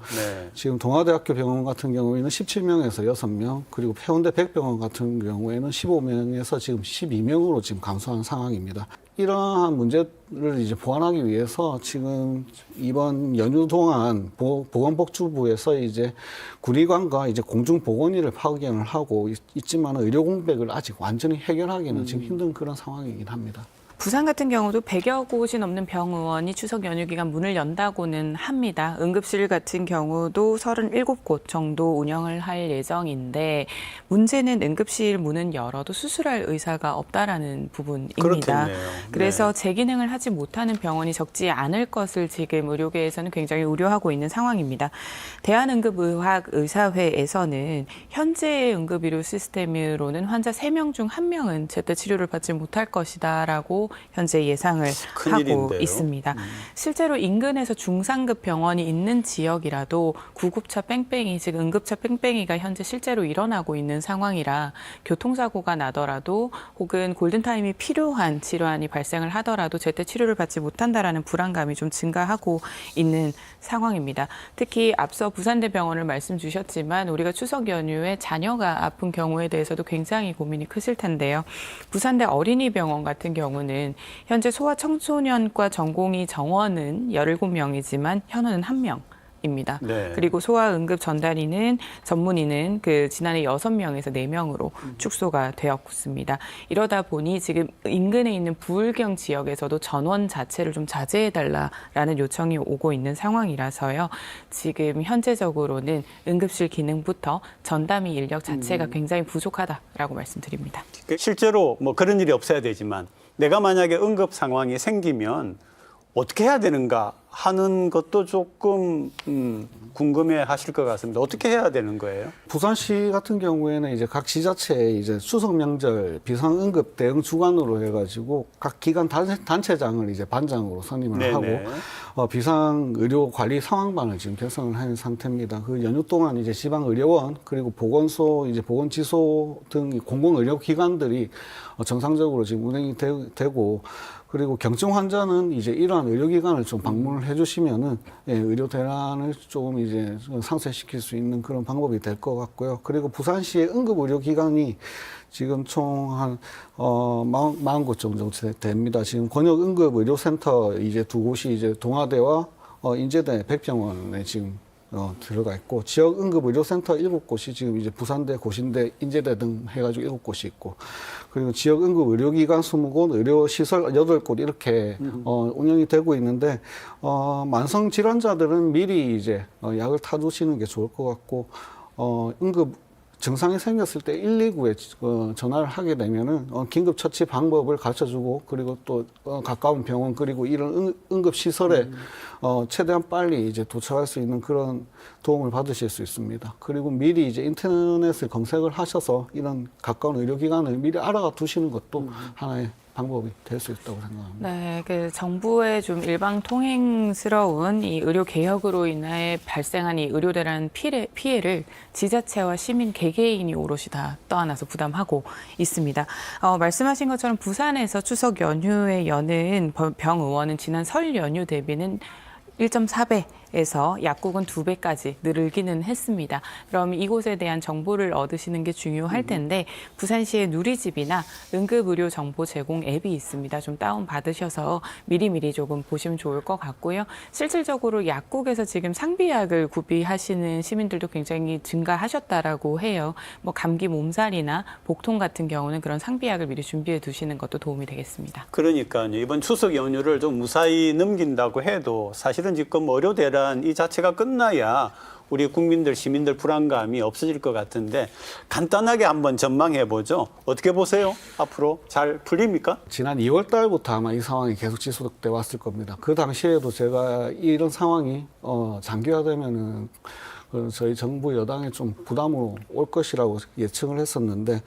지금 동아대학교 병원 같은 경우에는 17명에서 6명 그리고 해운대 백병원 같은 경우에는 15명에서 지금 12명으로 지금 감소한 상황입니다. 이러한 문제를 이제 보완하기 위해서 지금 이번 연휴 동안 보건복지부에서 이제 군의관과 이제 공중보건의를 파견을 하고 있지만 의료 공백을 아직 완전히 해결하기는 지금 힘든 그런 상황이긴 합니다. 부산 같은 경우도 100여 곳이 넘는 병원이 추석 연휴 기간 문을 연다고는 합니다. 응급실 같은 경우도 37곳 정도 운영을 할 예정인데 문제는 응급실 문은 열어도 수술할 의사가 없다라는 부분입니다. 그렇겠네요. 그래서 재기능을 하지 못하는 병원이 적지 않을 것을 지금 의료계에서는 굉장히 우려하고 있는 상황입니다. 대한응급의학의사회에서는 현재의 응급의료 시스템으로는 환자 3명 중 1명은 제때 치료를 받지 못할 것이다라고 현재 예상을 하고 큰일인데요. 있습니다. 실제로 인근에서 중상급 병원이 있는 지역이라도 구급차 뺑뺑이, 즉 응급차 뺑뺑이가 현재 실제로 일어나고 있는 상황이라 교통사고가 나더라도 혹은 골든타임이 필요한 질환이 발생을 하더라도 제때 치료를 받지 못한다라는 불안감이 좀 증가하고 있는 상황입니다. 특히 앞서 부산대병원을 말씀 주셨지만 우리가 추석 연휴에 자녀가 아픈 경우에 대해서도 굉장히 고민이 크실 텐데요. 부산대 어린이병원 같은 경우는 현재 소아청소년과 전공의 정원은 17명이지만 현원은 1명입니다. 네. 그리고 소아응급 전문의는 지난해 6명에서 4명으로 축소가 되었습니다. 이러다 보니 지금 인근에 있는 부울경 지역에서도 전원 자체를 좀 자제해달라라는 요청이 오고 있는 상황이라서요. 지금 현재적으로는 응급실 기능부터 전담의 인력 자체가 굉장히 부족하다라고 말씀드립니다. 실제로 뭐 그런 일이 없어야 되지만 내가 만약에 응급 상황이 생기면 어떻게 해야 되는가 하는 것도 조금 궁금해 하실 것 같습니다. 어떻게 해야 되는 거예요? 부산시 같은 경우에는 이제 각 지자체에 이제 추석 명절 비상응급 대응 주관으로 해가지고 각 기관 단체장을 이제 반장으로 선임을 네네. 하고 비상의료관리 상황반을 지금 결성을 한 상태입니다. 그 연휴 동안 이제 지방의료원 그리고 보건소, 이제 보건지소 등 공공의료기관들이 정상적으로 지금 운행이 되고 그리고 경증 환자는 이제 이러한 의료기관을 좀 방문을 해주시면은 의료 대란을 조금 이제 상쇄시킬 수 있는 그런 방법이 될 것 같고요. 그리고 부산시의 응급의료기관이 지금 총 한 40곳 정도 됩니다. 지금 권역응급의료센터 이제 2곳이 이제 동아대와 인제대 백병원에 지금 들어가 있고 지역 응급의료센터 7곳이 지금 이제 부산대, 고신대, 인제대 등 해가지고 7곳이 있고 그리고 지역 응급의료기관 20곳, 의료시설 8곳 이렇게 운영이 되고 있는데 만성 질환자들은 미리 이제 약을 타두시는 게 좋을 것 같고 응급 증상이 생겼을 때 119에 전화를 하게 되면은 긴급 처치 방법을 가르쳐주고 그리고 또 가까운 병원 그리고 이런 응급 시설에 최대한 빨리 이제 도착할 수 있는 그런 도움을 받으실 수 있습니다. 그리고 미리 이제 인터넷을 검색을 하셔서 이런 가까운 의료기관을 미리 알아가 두시는 것도 하나의 방법이 될 수 있다고 생각합니다. 네, 정부의 좀 일방통행스러운 이 의료 개혁으로 인해 발생한 이 의료 대란 피해를 지자체와 시민 개개인이 오롯이 다 떠안아서 부담하고 있습니다. 말씀하신 것처럼 부산에서 추석 연휴에 여는 병의원은 지난 설 연휴 대비는 1.4배에서 약국은 2배까지 늘기는 했습니다. 그럼 이곳에 대한 정보를 얻으시는 게 중요할 텐데 부산시의 누리집이나 응급의료 정보 제공 앱이 있습니다. 좀 다운받으셔서 미리미리 조금 보시면 좋을 것 같고요. 실질적으로 약국에서 지금 상비약을 구비하시는 시민들도 굉장히 증가하셨다라고 해요. 뭐 감기 몸살이나 복통 같은 경우는 그런 상비약을 미리 준비해 두시는 것도 도움이 되겠습니다. 그러니까요. 이번 추석 연휴를 좀 무사히 넘긴다고 해도 사실은 지금 의료 대란 이 자체가 끝나야 우리 국민들, 시민들 불안감이 없어질 것 같은데 간단하게 한번 전망해 보죠. 어떻게 보세요? 앞으로 잘 풀립니까? 지난 2월 달부터 아마 이 상황이 계속 지속돼 왔을 겁니다. 그 당시에도 제가 이런 상황이 장기화되면은 저희 정부 여당에 좀 부담으로 올 것이라고 예측을 했었는데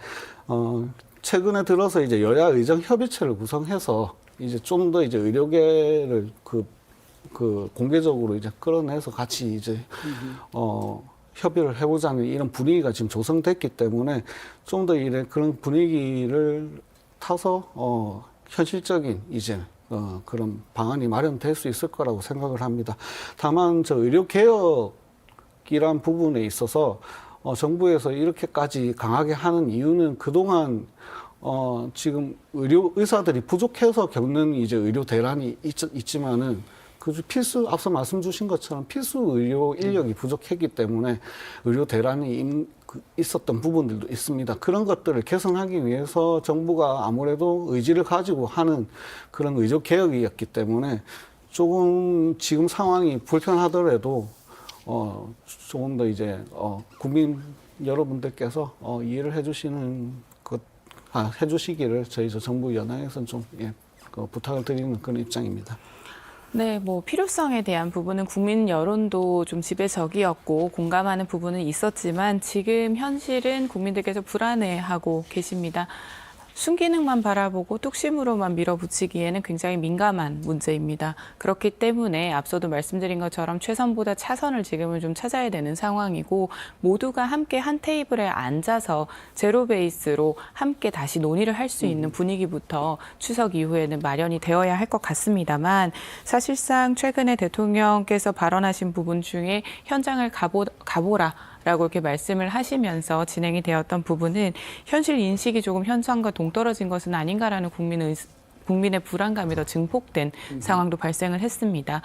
최근에 들어서 이제 여야 의정 협의체를 구성해서 이제 좀 더 이제 의료계를 공개적으로 이제 끌어내서 같이 이제 협의를 해보자는 이런 분위기가 지금 조성됐기 때문에 좀 더 그런 분위기를 타서 현실적인 이제 그런 방안이 마련될 수 있을 거라고 생각을 합니다. 다만 저 의료 개혁이란 부분에 있어서 정부에서 이렇게까지 강하게 하는 이유는 그동안 지금 의사들이 부족해서 겪는 이제 의료 대란이 있지만은 필수 앞서 말씀 주신 것처럼 필수 의료 인력이 부족했기 때문에 의료 대란이 있었던 부분들도 있습니다. 그런 것들을 개선하기 위해서 정부가 아무래도 의지를 가지고 하는 그런 의료 개혁이었기 때문에 조금 지금 상황이 불편하더라도 조금 더 이제 국민 여러분들께서 이해를 해주시기를 저희 정부 여당에서는 좀 부탁을 드리는 그런 입장입니다. 네, 뭐 필요성에 대한 부분은 국민 여론도 좀 지배적이었고 공감하는 부분은 있었지만 지금 현실은 국민들께서 불안해하고 계십니다. 순기능만 바라보고 뚝심으로만 밀어붙이기에는 굉장히 민감한 문제입니다. 그렇기 때문에 앞서도 말씀드린 것처럼 최선보다 차선을 지금은 좀 찾아야 되는 상황이고 모두가 함께 한 테이블에 앉아서 제로 베이스로 함께 다시 논의를 할 수 있는 분위기부터 추석 이후에는 마련이 되어야 할 것 같습니다만 사실상 최근에 대통령께서 발언하신 부분 중에 현장을 가보라 라고 이렇게 말씀을 하시면서 진행이 되었던 부분은 현실 인식이 조금 현상과 동떨어진 것은 아닌가라는 국민의 불안감이 더 증폭된 상황도 발생을 했습니다.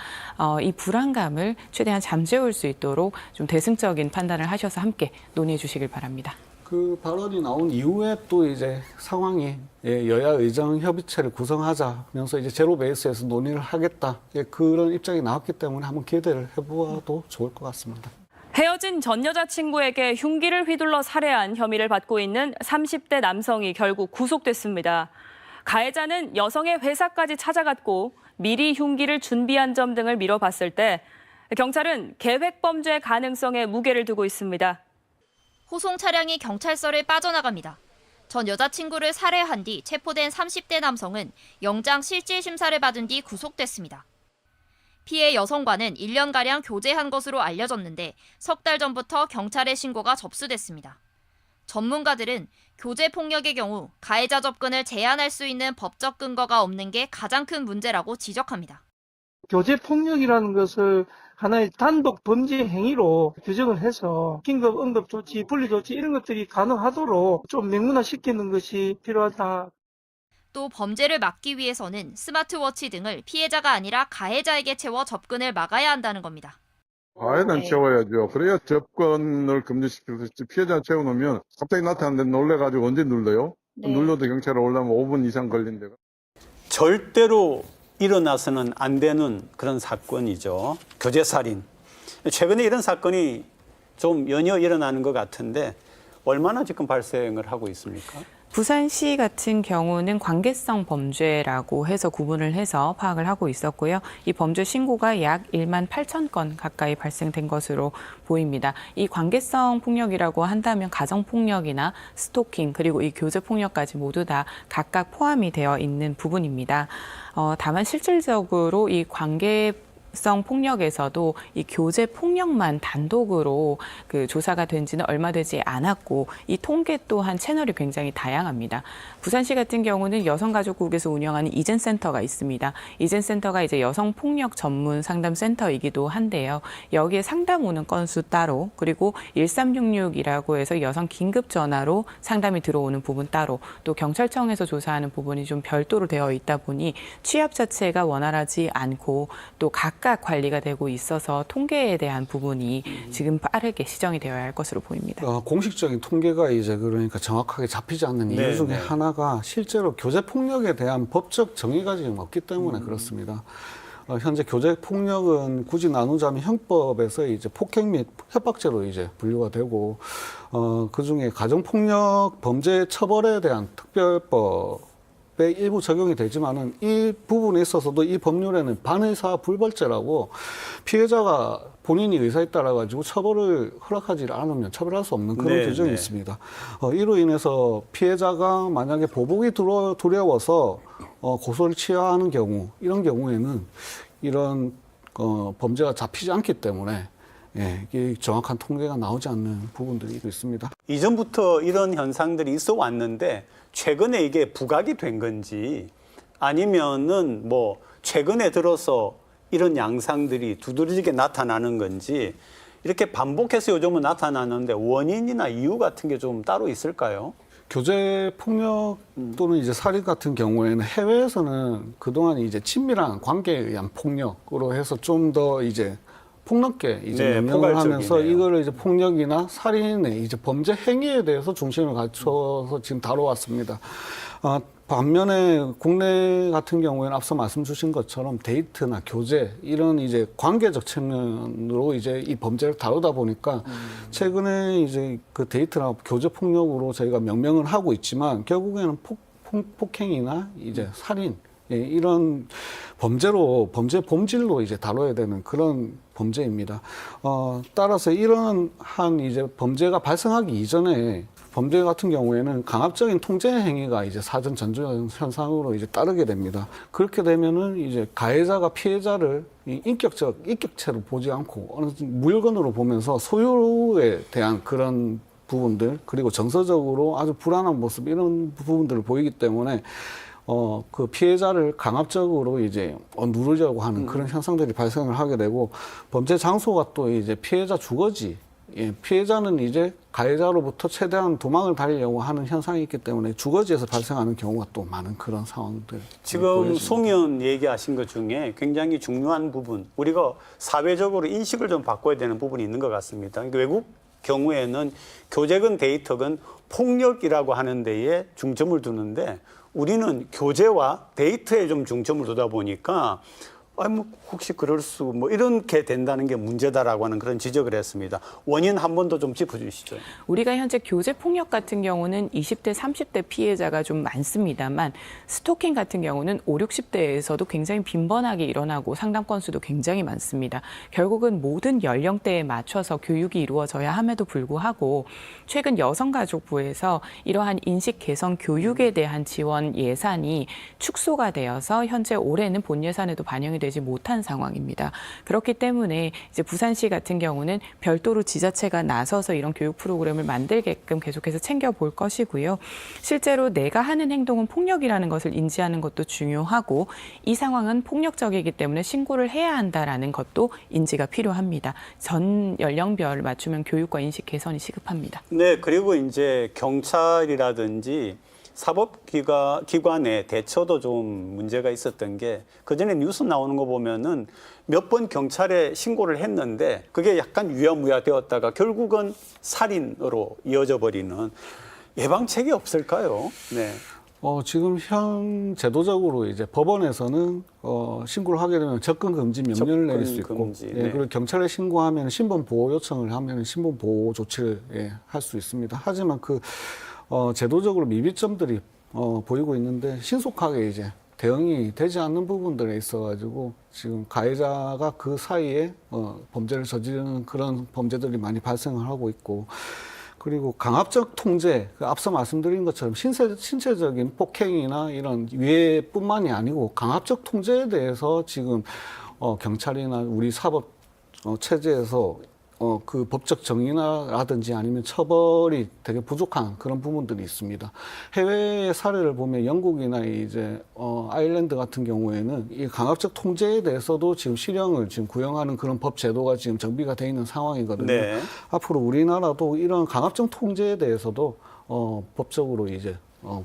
이 불안감을 최대한 잠재울 수 있도록 좀 대승적인 판단을 하셔서 함께 논의해 주시길 바랍니다. 그 발언이 나온 이후에 또 이제 상황이 여야 의정 협의체를 구성하자면서 이제 제로 베이스에서 논의를 하겠다 그런 입장이 나왔기 때문에 한번 기대를 해보아도 좋을 것 같습니다. 헤어진 전 여자친구에게 흉기를 휘둘러 살해한 혐의를 받고 있는 30대 남성이 결국 구속됐습니다. 가해자는 여성의 회사까지 찾아갔고 미리 흉기를 준비한 점 등을 미뤄봤을 때 경찰은 계획범죄 가능성에 무게를 두고 있습니다. 호송 차량이 경찰서를 빠져나갑니다. 전 여자친구를 살해한 뒤 체포된 30대 남성은 영장 실질 심사를 받은 뒤 구속됐습니다. 피해 여성과는 1년가량 교제한 것으로 알려졌는데 석 달 전부터 경찰에 신고가 접수됐습니다. 전문가들은 교제 폭력의 경우 가해자 접근을 제한할 수 있는 법적 근거가 없는 게 가장 큰 문제라고 지적합니다. 교제 폭력이라는 것을 하나의 단독 범죄 행위로 규정을 해서 긴급 응급 조치, 분리 조치 이런 것들이 가능하도록 좀 명문화시키는 것이 필요하다. 또 범죄를 막기 위해서는 스마트워치 등을 피해자가 아니라 가해자에게 채워 접근을 막아야 한다는 겁니다. 가해자는 채워야죠. 그래야 접근을 금지시키고 피해자 채워놓으면 갑자기 나타났는데 놀래가지고 언제 눌러요? 눌러도 경찰에 오려면 5분 이상 걸린대요. 절대로 일어나서는 안 되는 그런 사건이죠. 교제살인. 최근에 이런 사건이 좀 연이어 일어나는 것 같은데 얼마나 지금 발생을 하고 있습니까? 부산시 같은 경우는 관계성 범죄라고 해서 구분을 해서 파악을 하고 있었고요. 이 범죄 신고가 약 1만 8천 건 가까이 발생된 것으로 보입니다. 이 관계성 폭력이라고 한다면 가정폭력이나 스토킹 그리고 이 교제폭력까지 모두 다 각각 포함이 되어 있는 부분입니다. 다만 실질적으로 이 관계성 폭력에서도 이 교제 폭력만 단독으로 그 조사가 된 지는 얼마 되지 않았고 이 통계 또한 채널이 굉장히 다양합니다. 부산시 같은 경우는 여성가족국에서 운영하는 이젠센터가 있습니다. 이젠센터가 이제 여성폭력 전문 상담센터이기도 한데요. 여기에 상담 오는 건수 따로 그리고 1366이라고 해서 여성 긴급 전화로 상담이 들어오는 부분 따로 또 경찰청에서 조사하는 부분이 좀 별도로 되어 있다 보니 취합 자체가 원활하지 않고 또 각각 관리가 되고 있어서 통계에 대한 부분이 지금 빠르게 시정이 되어야 할 것으로 보입니다. 공식적인 통계가 이제 그러니까 정확하게 잡히지 않는 이유 중에 하나가 실제로 교제 폭력에 대한 법적 정의가 지금 없기 때문에 그렇습니다. 현재 교제 폭력은 굳이 나누자면 형법에서 이제 폭행 및 협박죄로 이제 분류가 되고 그 중에 가정폭력 범죄 처벌에 대한 특별법 일부 적용이 되지만은 이 부분에 있어서도 이 법률에는 반의사 불벌죄라고 피해자가 본인이 의사에 따라 가지고 처벌을 허락하지 않으면 처벌할 수 없는 그런 규정이 있습니다. 이로 인해서 피해자가 만약에 보복이 두려워서 고소를 취하하는 경우 이런 경우에는 이런 범죄가 잡히지 않기 때문에 이게 정확한 통계가 나오지 않는 부분들이 있습니다. 이전부터 이런 현상들이 있어 왔는데 최근에 이게 부각이 된 건지 아니면은 뭐 최근에 들어서 이런 양상들이 두드러지게 나타나는 건지 이렇게 반복해서 요즘은 나타나는데 원인이나 이유 같은 게 좀 따로 있을까요? 교제 폭력 또는 이제 살인 같은 경우에는 해외에서는 그동안 이제 친밀한 관계에 의한 폭력으로 해서 좀 더 이제 폭넓게 이제 네, 명명을 하면서 포괄적이네요. 이거를 이제 폭력이나 살인의 이제 범죄 행위에 대해서 중심을 갖춰서 지금 다뤄왔습니다. 반면에 국내 같은 경우에는 앞서 말씀 주신 것처럼 데이트나 교제 이런 이제 관계적 측면으로 이제 이 범죄를 다루다 보니까 최근에 이제 그 데이트나 교제 폭력으로 저희가 명명을 하고 있지만 결국에는 폭행이나 이제 살인 이런 범죄 본질로 이제 다뤄야 되는 그런 범죄입니다. 따라서 이런 한 이제 범죄가 발생하기 이전에 범죄 같은 경우에는 강압적인 통제 행위가 이제 사전 전조 현상으로 이제 따르게 됩니다. 그렇게 되면은 이제 가해자가 피해자를 인격체로 보지 않고 어느 물건으로 보면서 소유에 대한 그런 부분들 그리고 정서적으로 아주 불안한 모습 이런 부분들을 보이기 때문에 그 피해자를 강압적으로 이제 누르려고 하는 그런 현상들이 발생을 하게 되고 범죄 장소가 또 이제 피해자 주거지 피해자는 이제 가해자로부터 최대한 도망을 달리려고 하는 현상이 있기 때문에 주거지에서 발생하는 경우가 또 많은 그런 상황들. 지금 송의원 얘기하신 것 중에 굉장히 중요한 부분, 우리가 사회적으로 인식을 좀 바꿔야 되는 부분이 있는 것 같습니다. 그러니까 외국 경우에는 교제건 데이트건 폭력이라고 하는 데에 중점을 두는데 우리는 교제와 데이트에 좀 중점을 두다 보니까 혹시 그럴 수 이렇게 된다는 게 문제다라고 하는 그런 지적을 했습니다. 원인 한 번 더 좀 짚어주시죠. 우리가 현재 교제 폭력 같은 경우는 20대, 30대 피해자가 좀 많습니다만 스토킹 같은 경우는 5, 60대에서도 굉장히 빈번하게 일어나고 상담 건수도 굉장히 많습니다. 결국은 모든 연령대에 맞춰서 교육이 이루어져야 함에도 불구하고 최근 여성가족부에서 이러한 인식 개선 교육에 대한 지원 예산이 축소가 되어서 현재 올해는 본 예산에도 반영이 되지 못한 상황입니다. 그렇기 때문에 이제 부산시 같은 경우는 별도로 지자체가 나서서 이런 교육 프로그램을 만들게끔 계속해서 챙겨볼 것이고요. 실제로 내가 하는 행동은 폭력이라는 것을 인지하는 것도 중요하고 이 상황은 폭력적이기 때문에 신고를 해야 한다라는 것도 인지가 필요합니다. 전 연령별 맞춤형 교육과 인식 개선이 시급합니다. 네, 그리고 이제 경찰이라든지 사법기관의 대처도 좀 문제가 있었던 게 그전에 뉴스 나오는 거 보면은 몇 번 경찰에 신고를 했는데 그게 약간 유야무야 되었다가 결국은 살인으로 이어져 버리는 예방책이 없을까요? 네. 지금 현 제도적으로 이제 법원에서는 신고를 하게 되면 접근 금지 명령을 내릴 수 있고, 네. 그리고 경찰에 신고하면 신분 보호 요청을 하면 신분 보호 조치를 할 수 있습니다. 하지만 그 제도적으로 미비점들이 보이고 있는데 신속하게 이제 대응이 되지 않는 부분들에 있어가지고 지금 가해자가 그 사이에 범죄를 저지르는 그런 범죄들이 많이 발생을 하고 있고. 그리고 강압적 통제, 앞서 말씀드린 것처럼 신체적인 폭행이나 이런 위해뿐만이 아니고 강압적 통제에 대해서 지금 경찰이나 우리 사법 체제에서 그 법적 정의라든지 아니면 처벌이 되게 부족한 그런 부분들이 있습니다. 해외의 사례를 보면 영국이나 이제 아일랜드 같은 경우에는 이 강압적 통제에 대해서도 지금 실형을 지금 구형하는 그런 법 제도가 지금 정비가 돼 있는 상황이거든요. 네. 앞으로 우리나라도 이런 강압적 통제에 대해서도 법적으로 이제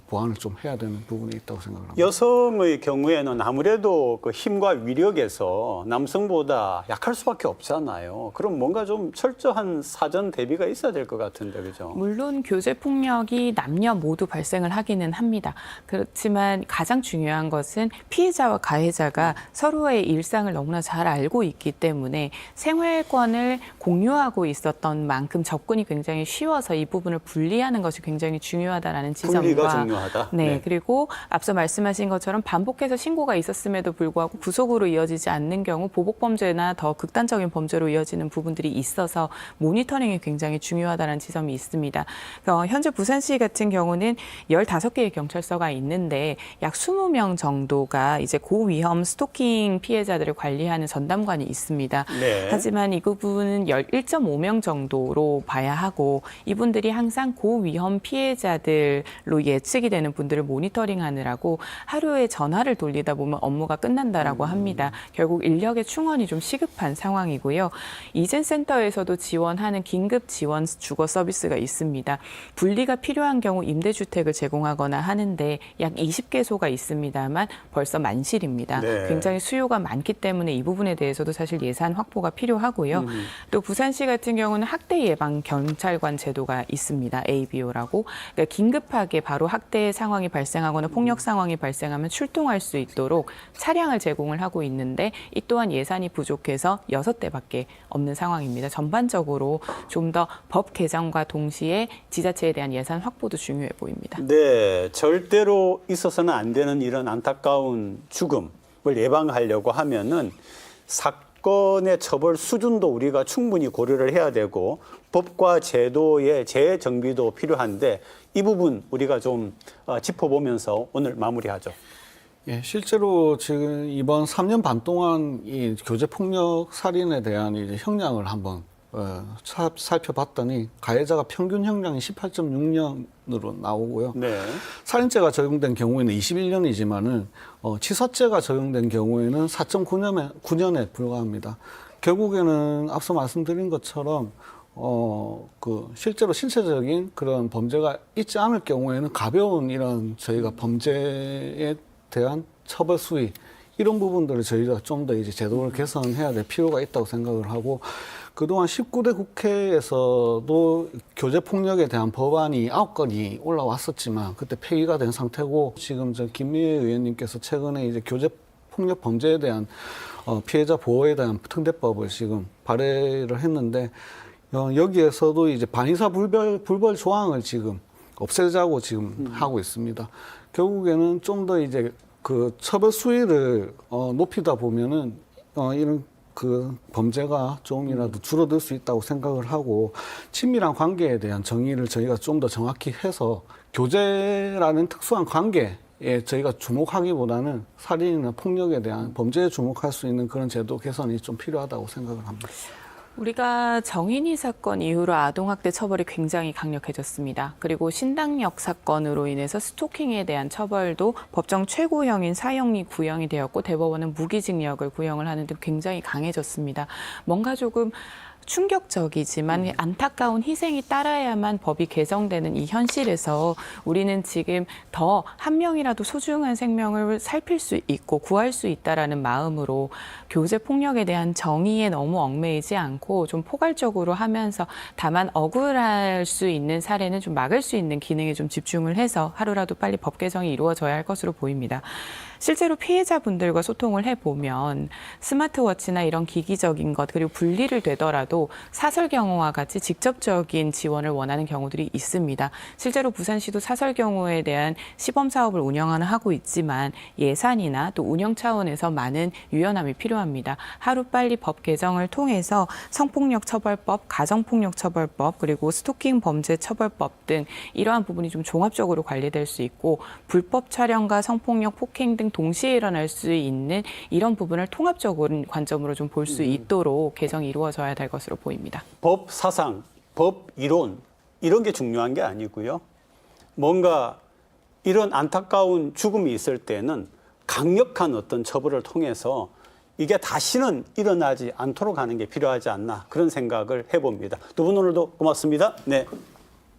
보완을 좀 해야 되는 부분이 있다고 생각합니다. 여성의 경우에는 아무래도 그 힘과 위력에서 남성보다 약할 수밖에 없잖아요. 그럼 뭔가 좀 철저한 사전 대비가 있어야 될 것 같은데, 그죠? 물론 교제 폭력이 남녀 모두 발생을 하기는 합니다. 그렇지만 가장 중요한 것은 피해자와 가해자가 서로의 일상을 너무나 잘 알고 있기 때문에 생활권을 공유하고 있었던 만큼 접근이 굉장히 쉬워서 이 부분을 분리하는 것이 굉장히 중요하다라는 지점과 중요하다. 네, 그리고 앞서 말씀하신 것처럼 반복해서 신고가 있었음에도 불구하고 구속으로 이어지지 않는 경우 보복 범죄나 더 극단적인 범죄로 이어지는 부분들이 있어서 모니터링이 굉장히 중요하다는 지점이 있습니다. 현재 부산시 같은 경우는 15개의 경찰서가 있는데 약 20명 정도가 이제 고위험 스토킹 피해자들을 관리하는 전담관이 있습니다. 네. 하지만 이 부분은 1.5명 정도로 봐야 하고 이분들이 항상 고위험 피해자들로 예측이 되는 분들을 모니터링하느라고 하루에 전화를 돌리다 보면 업무가 끝난다라고 합니다. 결국 인력의 충원이 좀 시급한 상황이고요. 이젠센터에서도 지원하는 긴급 지원 주거 서비스가 있습니다. 분리가 필요한 경우 임대주택을 제공하거나 하는데 약 20개소가 있습니다만 벌써 만실입니다. 네. 굉장히 수요가 많기 때문에 이 부분에 대해서도 사실 예산 확보가 필요하고요. 또 부산시 같은 경우는 학대 예방 경찰관 제도가 있습니다. ABO라고. 그러니까 긴급하게 바로 학대 상황이 발생하거나 폭력 상황이 발생하면 출동할 수 있도록 차량을 제공을 하고 있는데 이 또한 예산이 부족해서 6대밖에 없는 상황입니다. 전반적으로 좀 더 법 개정과 동시에 지자체에 대한 예산 확보도 중요해 보입니다. 네, 절대로 있어서는 안 되는 이런 안타까운 죽음을 예방하려고 하면은 사건의 처벌 수준도 우리가 충분히 고려를 해야 되고 법과 제도의 재정비도 필요한데 이 부분 우리가 좀 짚어보면서 오늘 마무리하죠. 예, 실제로 지금 이번 3년 반 동안 이 교제 폭력 살인에 대한 이제 형량을 한번 살펴봤더니 가해자가 평균 형량이 18.6년으로 나오고요. 네. 살인죄가 적용된 경우에는 21년이지만은 치사죄가 적용된 경우에는 4.9년에 불과합니다. 결국에는 앞서 말씀드린 것처럼 실제로 신체적인 그런 범죄가 있지 않을 경우에는 가벼운 이런 저희가 범죄에 대한 처벌 수위 이런 부분들을 저희가 좀 더 이제 제도를 개선해야 될 필요가 있다고 생각을 하고 그동안 19대 국회에서도 교제 폭력에 대한 법안이 9건이 올라왔었지만 그때 폐기가 된 상태고 지금 저 김미애 의원님께서 최근에 이제 교제 폭력 범죄에 대한 피해자 보호에 대한 특례법을 지금 발의를 했는데 여기에서도 이제 반의사 불벌 조항을 지금 없애자고 지금 하고 있습니다. 결국에는 좀 더 이제 그 처벌 수위를 높이다 보면은 이런 그 범죄가 조금이라도 줄어들 수 있다고 생각을 하고 친밀한 관계에 대한 정의를 저희가 좀 더 정확히 해서 교제라는 특수한 관계에 저희가 주목하기보다는 살인이나 폭력에 대한 범죄에 주목할 수 있는 그런 제도 개선이 좀 필요하다고 생각을 합니다. 우리가 정인이 사건 이후로 아동학대 처벌이 굉장히 강력해졌습니다. 그리고 신당역 사건으로 인해서 스토킹에 대한 처벌도 법정 최고형인 사형이 구형이 되었고 대법원은 무기징역을 구형을 하는 등 굉장히 강해졌습니다. 뭔가 조금 충격적이지만 안타까운 희생이 따라야만 법이 개정되는 이 현실에서 우리는 지금 더 한 명이라도 소중한 생명을 살필 수 있고 구할 수 있다라는 마음으로 교제 폭력에 대한 정의에 너무 얽매이지 않고 좀 포괄적으로 하면서 다만 억울할 수 있는 사례는 좀 막을 수 있는 기능에 좀 집중을 해서 하루라도 빨리 법 개정이 이루어져야 할 것으로 보입니다. 실제로 피해자분들과 소통을 해보면 스마트워치나 이런 기기적인 것 그리고 분리를 되더라도 사설 경우와 같이 직접적인 지원을 원하는 경우들이 있습니다. 실제로 부산시도 사설 경우에 대한 시범 사업을 운영하는 하고 있지만 예산이나 또 운영 차원에서 많은 유연함이 필요합니다. 하루빨리 법 개정을 통해서 성폭력 처벌법, 가정폭력 처벌법 그리고 스토킹 범죄 처벌법 등 이러한 부분이 좀 종합적으로 관리될 수 있고 불법 촬영과 성폭력, 폭행 등 동시에 일어날 수 있는 이런 부분을 통합적인 관점으로 좀 볼 수 있도록 개정이 이루어져야 될 것으로 보입니다. 법 사상, 법 이론 이런 게 중요한 게 아니고요. 뭔가 이런 안타까운 죽음이 있을 때는 강력한 어떤 처벌을 통해서 이게 다시는 일어나지 않도록 하는 게 필요하지 않나 그런 생각을 해봅니다. 두 분 오늘도 고맙습니다. 네.